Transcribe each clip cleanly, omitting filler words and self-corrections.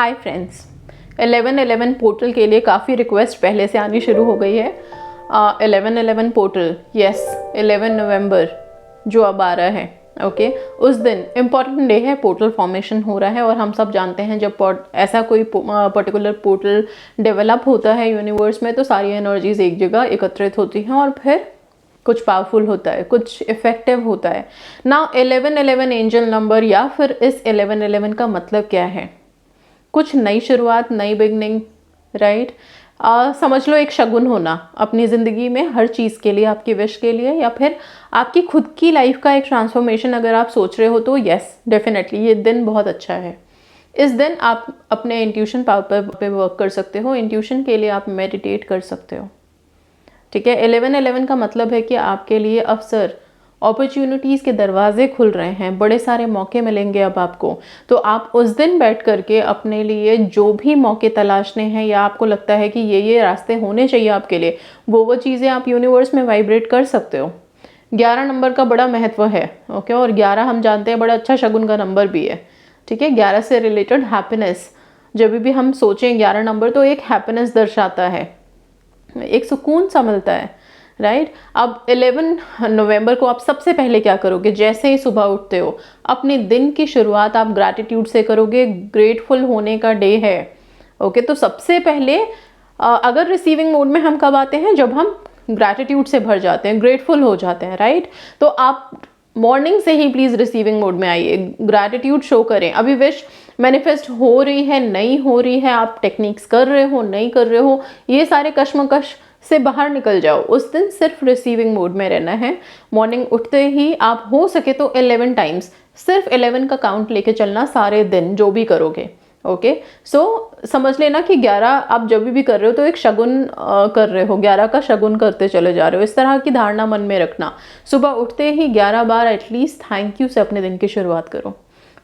Hi friends, 1111 portal के लिए काफ़ी रिक्वेस्ट पहले से आनी शुरू हो गई है। 1111 पोर्टल, यस 11 नवंबर जो अब आ रहा है, ओके उस दिन इम्पॉर्टेंट डे है, पोर्टल फॉर्मेशन हो रहा है। और हम सब जानते हैं जब ऐसा कोई पर्टिकुलर पोर्टल डेवलप होता है यूनिवर्स में तो सारी एनर्जीज एक जगह एकत्रित होती हैं और फिर कुछ पावरफुल होता है, कुछ इफेक्टिव होता है ना। 1111 एंजल नंबर या फिर इस 1111 का मतलब क्या है? कुछ नई शुरुआत, नई बिगनिंग, राइट। समझ लो एक शगुन होना अपनी ज़िंदगी में हर चीज़ के लिए, आपकी विश के लिए या फिर आपकी खुद की लाइफ का एक ट्रांसफॉर्मेशन अगर आप सोच रहे हो तो यस डेफिनेटली ये दिन बहुत अच्छा है। इस दिन आप अपने इंट्यूशन पावर पे वर्क कर सकते हो। इंट्यूशन के लिए आप मेडिटेट कर सकते हो, ठीक है। 1111 का मतलब है कि आपके लिए अवसर, अपॉर्चुनिटीज़ के दरवाजे खुल रहे हैं, बड़े सारे मौके मिलेंगे अब आपको। तो आप उस दिन बैठ करके अपने लिए जो भी मौके तलाशने हैं या आपको लगता है कि ये रास्ते होने चाहिए आपके लिए, वो चीज़ें आप यूनिवर्स में वाइब्रेट कर सकते हो। 11 नंबर का बड़ा महत्व है, ओके। और 11 हम जानते हैं बड़ा अच्छा शगुन का नंबर भी है, ठीक है। 11 से रिलेटेड हैप्पीनेस, जब भी हम सोचें 11 नंबर तो एक हैप्पीनेस दर्शाता है, एक सुकून सा मिलता है, राइट। अब 11 नवंबर को आप सबसे पहले क्या करोगे? जैसे ही सुबह उठते हो अपने दिन की शुरुआत आप ग्रैटिट्यूड से करोगे। ग्रेटफुल होने का डे है, ओके। तो सबसे पहले अगर रिसीविंग मोड में हम कब आते हैं? जब हम ग्रैटिट्यूड से भर जाते हैं, ग्रेटफुल हो जाते हैं, राइट। तो आप मॉर्निंग से ही प्लीज़ रिसीविंग मोड में आइए, ग्रैटिट्यूड शो करें। अभी विश मैनिफेस्ट हो रही है, नहीं हो रही है, आप टेक्निक्स कर रहे हो, नहीं कर रहे हो, ये सारे कश्मकश से बाहर निकल जाओ। उस दिन सिर्फ रिसीविंग मोड में रहना है। मॉर्निंग उठते ही आप हो सके तो 11 टाइम्स, सिर्फ 11 का काउंट लेके चलना सारे दिन जो भी करोगे, ओके। सो समझ लेना कि 11 आप जब भी कर रहे हो तो एक शगुन कर रहे हो, 11 का शगुन करते चले जा रहे हो। इस तरह की धारणा मन में रखना। सुबह उठते ही 11 बार एटलीस्ट थैंक यू से अपने दिन की शुरुआत करो।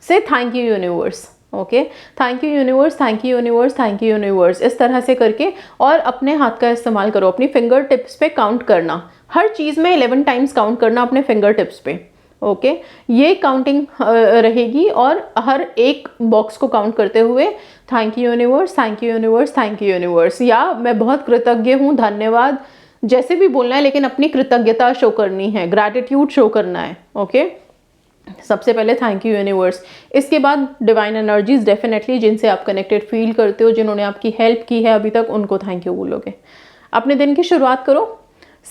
से thank you universe, okay, thank you universe, thank you universe, thank you universe, इस तरह से करके। और अपने हाथ का इस्तेमाल करो, अपनी फिंगर टिप्स पे काउंट करना, हर चीज़ में 11 टाइम्स काउंट करना अपने फिंगर टिप्स पे, ओके। ये काउंटिंग रहेगी और हर एक बॉक्स को काउंट करते हुए thank you universe, thank you universe, thank you universe, या मैं बहुत कृतज्ञ हूँ, धन्यवाद, जैसे भी बोलना है, लेकिन अपनी कृतज्ञता शो करनी है, ग्रैटिट्यूड शो करना है, ओके। सबसे पहले थैंक यू यूनिवर्स। इसके बाद डिवाइन एनर्जीज डेफिनेटली जिनसे आप कनेक्टेड फील करते हो, जिन्होंने आपकी हेल्प की है अभी तक, उनको थैंक यू बोलोगे। अपने दिन की शुरुआत करो,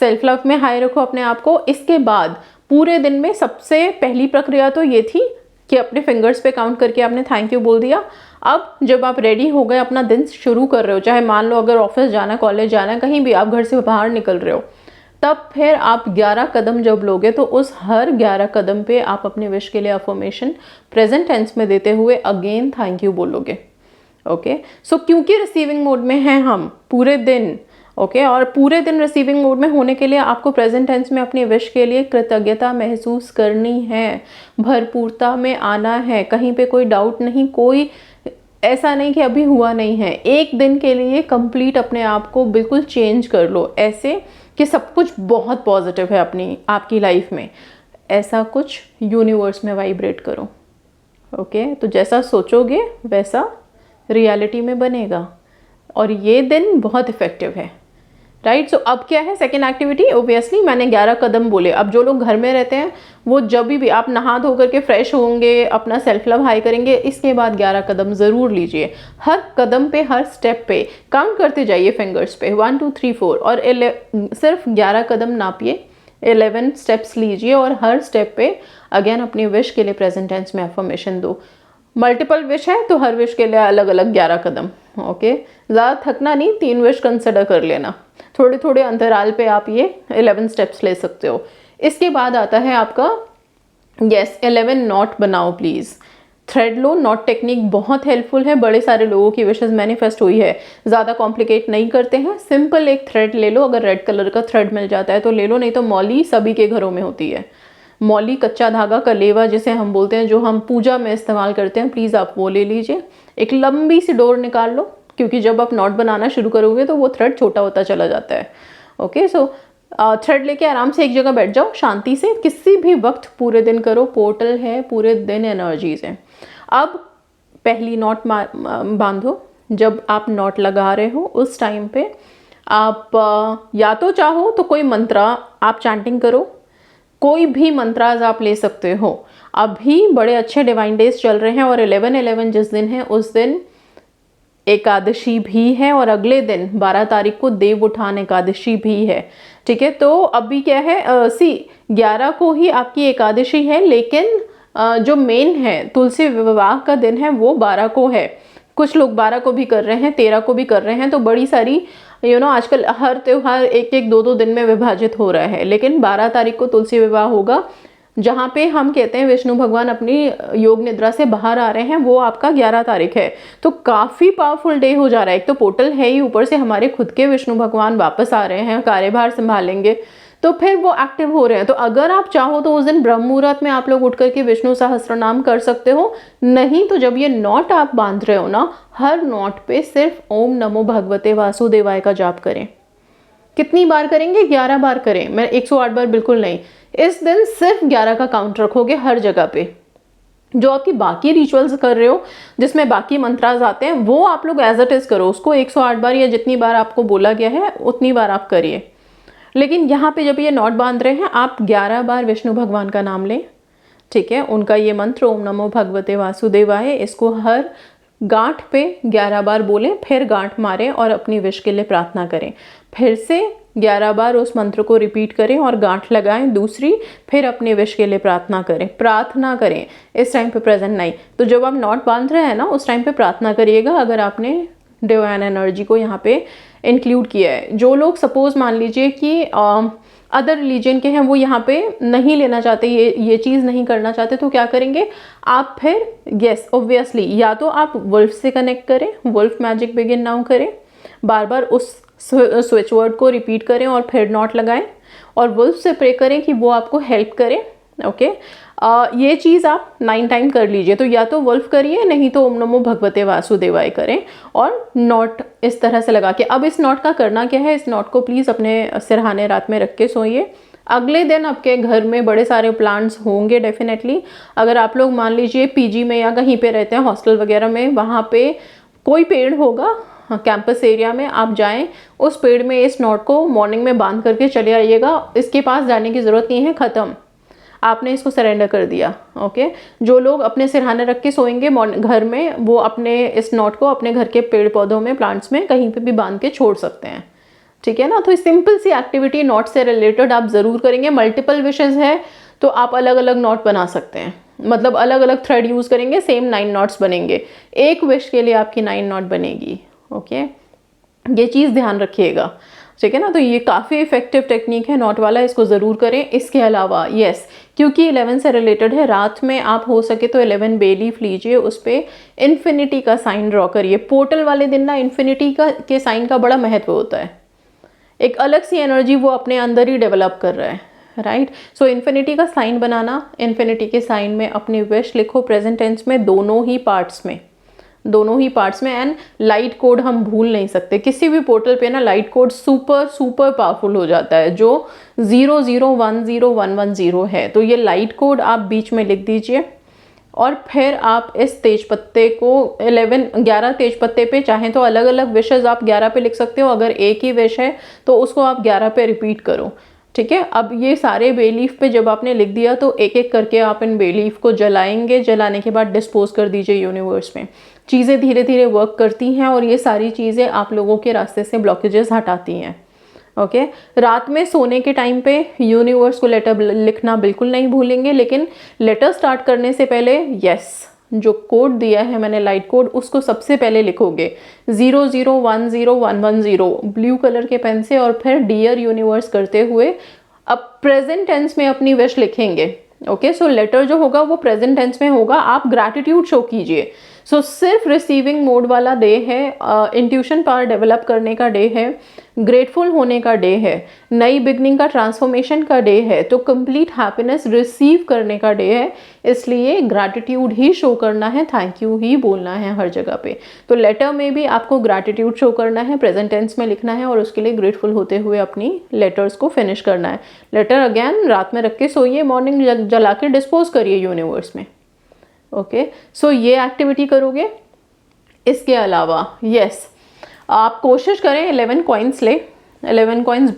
सेल्फ लव में हाई रखो अपने आप को। इसके बाद पूरे दिन में सबसे पहली प्रक्रिया तो ये थी कि अपने फिंगर्स पे काउंट करके आपने थैंक यू बोल दिया। अब जब आप रेडी हो गए, अपना दिन शुरू कर रहे हो, चाहे मान लो अगर ऑफिस जाना, कॉलेज जाना, कहीं भी आप घर से बाहर निकल रहे हो, तब फिर आप 11 कदम जब लोगे तो उस हर 11 कदम पे आप अपने विश के लिए अफर्मेशन प्रेजेंट टेंस में देते हुए अगेन थैंक यू बोलोगे, ओके। सो क्योंकि रिसीविंग मोड में हैं हम पूरे दिन, ओके, और पूरे दिन रिसीविंग मोड में होने के लिए आपको प्रेजेंट टेंस में अपनी विश के लिए कृतज्ञता महसूस करनी है, भरपूरता में आना है, कहीं पे कोई डाउट नहीं, कोई ऐसा नहीं कि अभी हुआ नहीं है। एक दिन के लिए कंप्लीट अपने आप को बिल्कुल चेंज कर लो, ऐसे कि सब कुछ बहुत पॉजिटिव है अपनी आपकी लाइफ में, ऐसा कुछ यूनिवर्स में वाइब्रेट करो, ओके। तो जैसा सोचोगे वैसा रियलिटी में बनेगा और ये दिन बहुत इफेक्टिव है, राइट। सो अब क्या है सेकेंड एक्टिविटी? ओबियसली मैंने 11 कदम बोले। अब जो लोग घर में रहते हैं वो जब भी आप नहा धो करके फ्रेश होंगे, अपना सेल्फ लव हाई करेंगे, इसके बाद 11 कदम ज़रूर लीजिए। हर कदम पे, हर स्टेप पे काउंट करते जाइए फिंगर्स पे, 1 2 3 4, और सिर्फ 11 कदम नापिए, 11 स्टेप्स लीजिए और हर स्टेप पे अगेन अपनी विश के लिए प्रेजेंट टेंस में अफर्मेशन दो। मल्टीपल विश है तो हर विश के लिए अलग अलग 11 कदम, ओके। ज़्यादा थकना नहीं, 3 विश कंसिडर कर लेना, थोड़े थोड़े अंतराल पे आप ये 11 स्टेप्स ले सकते हो। इसके बाद आता है आपका 11 नॉट बनाओ please. Thread low, not technique बहुत हेल्पफुल है, बड़े सारे लोगों की विशेस मैनिफेस्ट हुई है। ज़्यादा कॉम्प्लिकेट नहीं करते हैं, सिंपल एक थ्रेड ले लो, अगर रेड कलर का थ्रेड मिल जाता है तो ले लो, नहीं तो मौली सभी के घरों में होती है। मौली, कच्चा धागा, कलेवा जिसे हम बोलते हैं, जो हम पूजा में इस्तेमाल करते हैं, प्लीज़ आप वो ले लीजिए। एक लंबी सी डोर निकाल लो, क्योंकि जब आप नॉट बनाना शुरू करोगे तो वो थ्रेड छोटा होता चला जाता है, ओके। सो थ्रेड लेके आराम से एक जगह बैठ जाओ, शांति से, किसी भी वक्त पूरे दिन करो, पोर्टल है, पूरे दिन एनर्जीज हैं। अब पहली नॉट बांधो। जब आप नॉट लगा रहे हो उस टाइम पे आप या तो चाहो तो कोई मंत्रा आप चैंटिंग करो, कोई भी मंत्राज आप ले सकते हो। अभी बड़े अच्छे डिवाइन डेज चल रहे हैं और 11/11 जिस दिन है उस दिन एकादशी भी है और अगले दिन 12 तारीख को देव उठान एकादशी भी है। ठीक है, तो अभी क्या है 11 को ही आपकी एकादशी है, लेकिन जो मेन है तुलसी विवाह का दिन है वो 12 को है। कुछ लोग 12 को भी कर रहे हैं, 13 को भी कर रहे हैं। तो बड़ी सारी आजकल हर त्योहार एक एक दो दो दिन में विभाजित हो रहा है, लेकिन 12 तारीख को तुलसी विवाह होगा, जहाँ पे हम कहते हैं विष्णु भगवान अपनी योग निद्रा से बाहर आ रहे हैं, वो आपका 11 तारीख है। तो काफ़ी पावरफुल डे हो जा रहा है। एक तो पोर्टल है ही, ऊपर से हमारे खुद के विष्णु भगवान वापस आ रहे हैं, कार्यभार संभालेंगे, तो फिर वो एक्टिव हो रहे हैं। तो अगर आप चाहो तो उस दिन ब्रह्म मुहूर्त में आप लोग उठ करके विष्णु सहस्त्र नाम कर सकते हो। नहीं तो जब ये नॉट आप बांध रहे हो ना, हर नॉट पे सिर्फ ओम नमो भगवते वासुदेवाय का जाप करें। कितनी बार करेंगे? 11 बार करें। मैं 108 बार बिल्कुल नहीं। इस दिन सिर्फ 11 का काउंट रखोगे हर जगह पे। जो आपकी बाकी रिचुअल्स कर रहे हो जिसमें बाकी मंत्रास आते हैं, वो आप लोग एज इट इज करो, उसको 108 बार या जितनी बार आपको बोला गया है उतनी बार आप करिए। लेकिन यहाँ पे जब ये नॉट बांध रहे हैं, आप 11 बार विष्णु भगवान का नाम लें। ठीक है, उनका ये मंत्र ओम नमो भगवते वासुदेवाय, इसको हर गांठ पे 11 बार बोलें, फिर गांठ मारें और अपनी विश के लिए प्रार्थना करें। फिर से 11 बार उस मंत्र को रिपीट करें और गांठ लगाएं दूसरी, फिर अपने विश के लिए प्रार्थना करें। इस टाइम पे प्रेजेंट नहीं, तो जब आप नॉट बांध रहे हैं ना, उस टाइम पे प्रार्थना करिएगा, अगर आपने डिवाइन एनर्जी को यहाँ पे इंक्लूड किया है। जो लोग सपोज मान लीजिए कि अदर रिलीजन के हैं, वो यहाँ पे नहीं लेना चाहते, ये चीज़ नहीं करना चाहते, तो क्या करेंगे आप फिर? यस ऑब्वियसली, या तो आप वुल्फ से कनेक्ट करें, वुल्फ मैजिक बिगिन नाउ करें, बार बार उस स्विच वर्ड को रिपीट करें और फिर नॉट लगाएं और वुल्फ से प्रे करें कि वो आपको हेल्प करें। ओके, ये चीज़ आप 9 टाइम कर लीजिए। तो या तो वुल्फ करिए, नहीं तो ओम नमो भगवते वासुदेवाय करें और नॉट इस तरह से लगा के। अब इस नॉट का करना क्या है? इस नॉट को प्लीज़ अपने सिरहाने रात में रख के सोइए। अगले दिन आपके घर में बड़े सारे प्लांट्स होंगे डेफिनेटली। अगर आप लोग मान लीजिए पीजी में या कहीं पे रहते हैं, हॉस्टल वगैरह में, वहाँ पे कोई पेड़ होगा, कैंपस एरिया में आप जाएं, उस पेड़ में इस नॉट को मॉर्निंग में बांध करके चले आइएगा। इसके पास जाने की ज़रूरत नहीं है, ख़त्म, आपने इसको सरेंडर कर दिया। ओके, जो लोग अपने सिरहाने रख के सोएंगे घर में, वो अपने इस नॉट को अपने घर के पेड़ पौधों में, प्लांट्स में, कहीं पे भी बांध के छोड़ सकते हैं। ठीक है ना? तो सिंपल सी एक्टिविटी नॉट से रिलेटेड आप ज़रूर करेंगे। मल्टीपल विशेज़ है तो आप अलग अलग नॉट बना सकते हैं, मतलब अलग अलग थ्रेड यूज़ करेंगे, सेम 9 नॉट्स बनेंगे। एक विश के लिए आपकी 9 नॉट बनेगी। ओके, ये चीज़ ध्यान रखिएगा। ठीक है ना? तो ये काफ़ी इफेक्टिव टेक्निक है नॉट वाला, इसको ज़रूर करें। इसके अलावा यस, क्योंकि 11 से रिलेटेड है, रात में आप हो सके तो 11 बे लीफ लीजिए, उस पर इन्फिनिटी का साइन ड्रॉ करिए। पोर्टल वाले दिन ना इन्फिनिटी के साइन का बड़ा महत्व होता है। एक अलग सी एनर्जी वो अपने अंदर ही डेवलप कर रहा है, राइट? सो इन्फिनिटी का साइन बनाना, इन्फिनिटी के साइन में अपनी विश लिखो, प्रेजेंट टेंस में, दोनों ही पार्ट्स में। एंड लाइट कोड हम भूल नहीं सकते। किसी भी पोर्टल पे ना light code super super powerful हो जाता है, जो 0010110 है। तो ये लाइट कोड आप बीच में लिख दीजिए और फिर आप इस तेज पत्ते को 11 तेज पत्ते पे, चाहें तो अलग अलग विशेज़ आप 11 पे लिख सकते हो। अगर एक ही विश है तो उसको आप 11 पे रिपीट करो। ठीक है, अब ये सारे बे लीफ पे जब आपने लिख दिया तो एक एक करके आप इन बे लीफ को जलाएंगे। जलाने के बाद डिस्पोज कर दीजिए यूनिवर्स में। चीज़ें धीरे धीरे वर्क करती हैं और ये सारी चीज़ें आप लोगों के रास्ते से ब्लॉकेजेस हटाती हैं। ओके, रात में सोने के टाइम पे यूनिवर्स को लेटर लिखना बिल्कुल नहीं भूलेंगे, लेकिन लेटर स्टार्ट करने से पहले यस, जो कोड दिया है मैंने लाइट कोड, उसको सबसे पहले लिखोगे 0010110 ब्लू कलर के पेन से, और फिर डियर यूनिवर्स करते हुए अब प्रेजेंट टेंस में अपनी विश लिखेंगे। ओके, सो लेटर जो होगा वो प्रेजेंट टेंस में होगा। आप ग्रैटिट्यूड शो कीजिए। सो सिर्फ रिसीविंग मोड वाला डे है, इंट्यूशन पावर डेवलप करने का डे है, ग्रेटफुल होने का डे है, नई बिगनिंग का, ट्रांसफॉर्मेशन का डे है, तो कंप्लीट हैप्पीनेस रिसीव करने का डे है। इसलिए ग्रैटिट्यूड ही शो करना है, थैंक यू ही बोलना है हर जगह पे। तो लेटर में भी आपको ग्रैटिट्यूड शो करना है, प्रेजेंट टेंस में लिखना है और उसके लिए ग्रेटफुल होते हुए अपनी लेटर्स को फिनिश करना है। लेटर अगेन रात में रख के सोइए, मॉर्निंग जला के डिस्पोज करिए यूनिवर्स में। ओके, सो ये एक्टिविटी करोगे। इसके अलावा यस, आप कोशिश करें 11 कॉइन्स ले। 11 कॉइन्स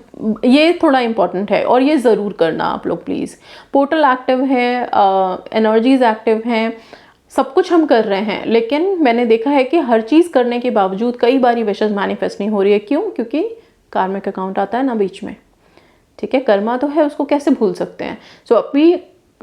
ये थोड़ा इंपॉर्टेंट है और ये ज़रूर करना आप लोग प्लीज़। पोर्टल एक्टिव है, एनर्जीज एक्टिव हैं, सब कुछ हम कर रहे हैं, लेकिन मैंने देखा है कि हर चीज़ करने के बावजूद कई बार विशेष मैनिफेस्ट नहीं हो रही है। क्यों? क्योंकि कार्मिक अकाउंट आता है ना बीच में, ठीक है। कर्मा तो है, उसको कैसे भूल सकते हैं। सो अभी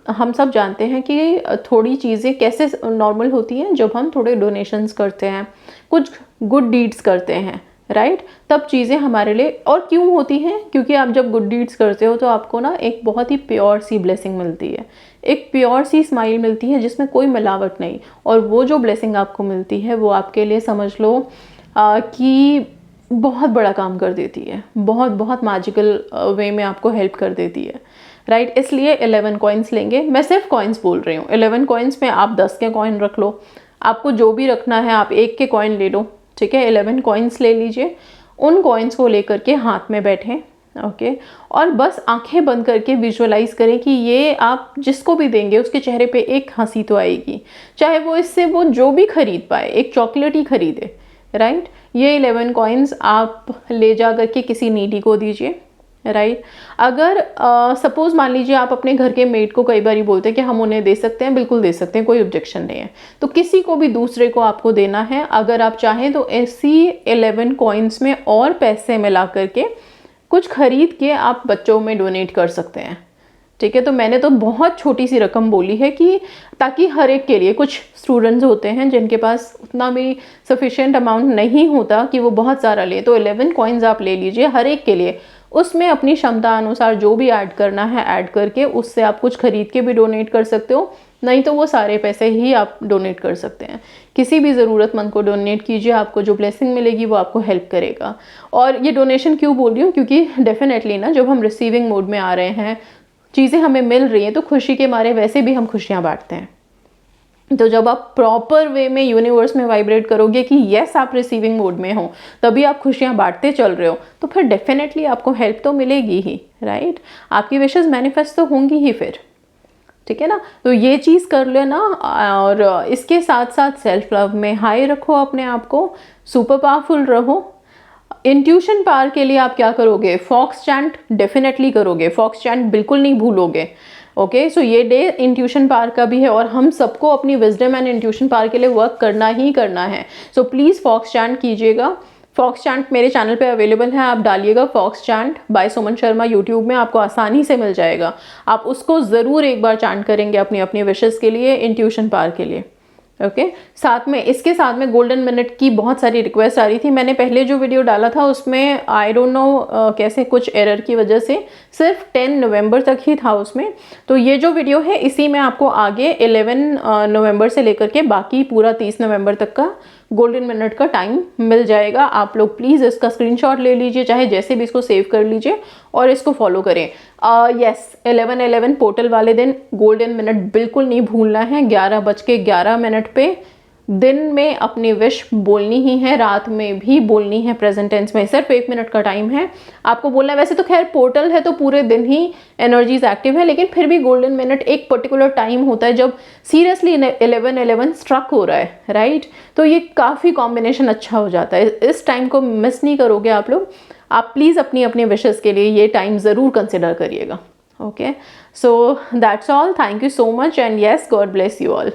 हम सब जानते हैं कि थोड़ी चीज़ें कैसे नॉर्मल होती हैं, जब हम थोड़े डोनेशंस करते हैं, कुछ गुड डीड्स करते हैं, राइट, तब चीज़ें हमारे लिए। और क्यों होती हैं? क्योंकि आप जब गुड डीड्स करते हो तो आपको ना एक बहुत ही प्योर सी ब्लेसिंग मिलती है, एक प्योर सी स्माइल मिलती है जिसमें कोई मिलावट नहीं। और वो जो ब्लेसिंग आपको मिलती है वो आपके लिए समझ लो कि बहुत बड़ा काम कर देती है, बहुत बहुत मैजिकल वे में आपको हेल्प कर देती है, राइट। इसलिए 11 कॉइन्स लेंगे। मैं सिर्फ कॉइन्स बोल रही हूँ। 11 कॉइन्स में आप 10 के कॉइन रख लो, आपको जो भी रखना है आप 1 के कॉइन ले लो, ठीक है। 11 कॉइन्स ले लीजिए, उन कॉइन्स को लेकर के हाथ में बैठें, ओके, और बस आंखें बंद करके विजुअलाइज करें कि ये आप जिसको भी देंगे उसके चेहरे पे एक हंसी तो आएगी, चाहे वो इससे वो जो भी खरीद पाए, एक चॉकलेट ही खरीदे, राइट। ये 11 कॉइन्स आप ले जा करके किसी नीडी को दीजिए, राइट। अगर सपोज मान लीजिए आप अपने घर के मेड को कई बार बोलते हैं कि हम उन्हें दे सकते हैं, बिल्कुल दे सकते हैं, कोई ऑब्जेक्शन नहीं है। तो किसी को भी दूसरे को आपको देना है, अगर आप चाहें तो ऐसी 11 कॉइन्स में और पैसे मिला करके कुछ खरीद के आप बच्चों में डोनेट कर सकते हैं, ठीक है। तो मैंने तो बहुत छोटी सी रकम बोली है कि ताकि हर एक के लिए, कुछ स्टूडेंट्स होते हैं जिनके पास उतना भी सफिशिएंट अमाउंट नहीं होता कि वो बहुत सारा ले, तो 11 कॉइन्स आप ले लीजिए हर एक के लिए। उसमें अपनी क्षमता अनुसार जो भी ऐड करना है ऐड करके उससे आप कुछ खरीद के भी डोनेट कर सकते हो, नहीं तो वो सारे पैसे ही आप डोनेट कर सकते हैं। किसी भी ज़रूरतमंद को डोनेट कीजिए, आपको जो ब्लेसिंग मिलेगी वो आपको हेल्प करेगा। और ये डोनेशन क्यों बोल रही हूँ? क्योंकि डेफिनेटली ना जब हम रिसीविंग मोड में आ रहे हैं, चीज़ें हमें मिल रही हैं, तो खुशी के मारे वैसे भी हम खुशियाँ बांटते हैं। तो जब आप प्रॉपर वे में यूनिवर्स में वाइब्रेट करोगे कि यस आप रिसीविंग मोड में हो, तभी आप खुशियाँ बांटते चल रहे हो, तो फिर डेफिनेटली आपको हेल्प तो मिलेगी ही, राइट। आपकी विशेस मैनिफेस्ट तो होंगी ही फिर, ठीक है ना। तो ये चीज़ कर लेना। और इसके साथ साथ सेल्फ लव में हाई रखो अपने आप को, सुपर पावरफुल रहो। इंट्यूशन पावर के लिए आप क्या करोगे? फॉक्स चैंट डेफिनेटली करोगे, फॉक्स चैंट बिल्कुल नहीं भूलोगे, ओके। सो ये डे इंट्यूशन पावर का भी है और हम सबको अपनी विजडम एंड इंट्यूशन पावर के लिए वर्क करना ही करना है। सो प्लीज़ फॉक्स चैंट कीजिएगा। फॉक्स चैंट मेरे चैनल पे अवेलेबल है, आप डालिएगा fox chant bye Suman Sharma YouTube में, आपको आसानी से मिल जाएगा। आप उसको ज़रूर एक बार चैंट करेंगे अपनी अपनी विशेस के लिए, इंट्यूशन पावर के लिए, ओके। साथ में इसके साथ में गोल्डन मिनट की बहुत सारी रिक्वेस्ट आ रही थी। मैंने पहले जो वीडियो डाला था उसमें आई डोंट नो कैसे कुछ एरर की वजह से सिर्फ 10 नवंबर तक ही था उसमें। तो ये जो वीडियो है इसी में आपको आगे 11 नवंबर से लेकर के बाकी पूरा 30 नवंबर तक का गोल्डन मिनट का टाइम मिल जाएगा। आप लोग प्लीज़ इसका स्क्रीनशॉट ले लीजिए, चाहे जैसे भी इसको सेव कर लीजिए और इसको फॉलो करें। यस 11/11 पोर्टल वाले दिन गोल्डन मिनट बिल्कुल नहीं भूलना है। 11:11 पे दिन में अपनी विश बोलनी ही है, रात में भी बोलनी है। प्रेजेंट टेंस में सिर्फ 1 मिनट का टाइम है आपको बोलना है। वैसे तो खैर पोर्टल है तो पूरे दिन ही एनर्जीज एक्टिव है, लेकिन फिर भी गोल्डन मिनट एक पर्टिकुलर टाइम होता है जब सीरियसली 11/11 स्ट्रक हो रहा है, राइट। तो ये काफ़ी कॉम्बिनेशन अच्छा हो जाता है, इस टाइम को मिस नहीं करोगे आप लोग। आप प्लीज़ अपनी अपनी विशेज़ के लिए ये टाइम ज़रूर कंसिडर करिएगा, okay. So that's all, thank you so much and yes God bless you all.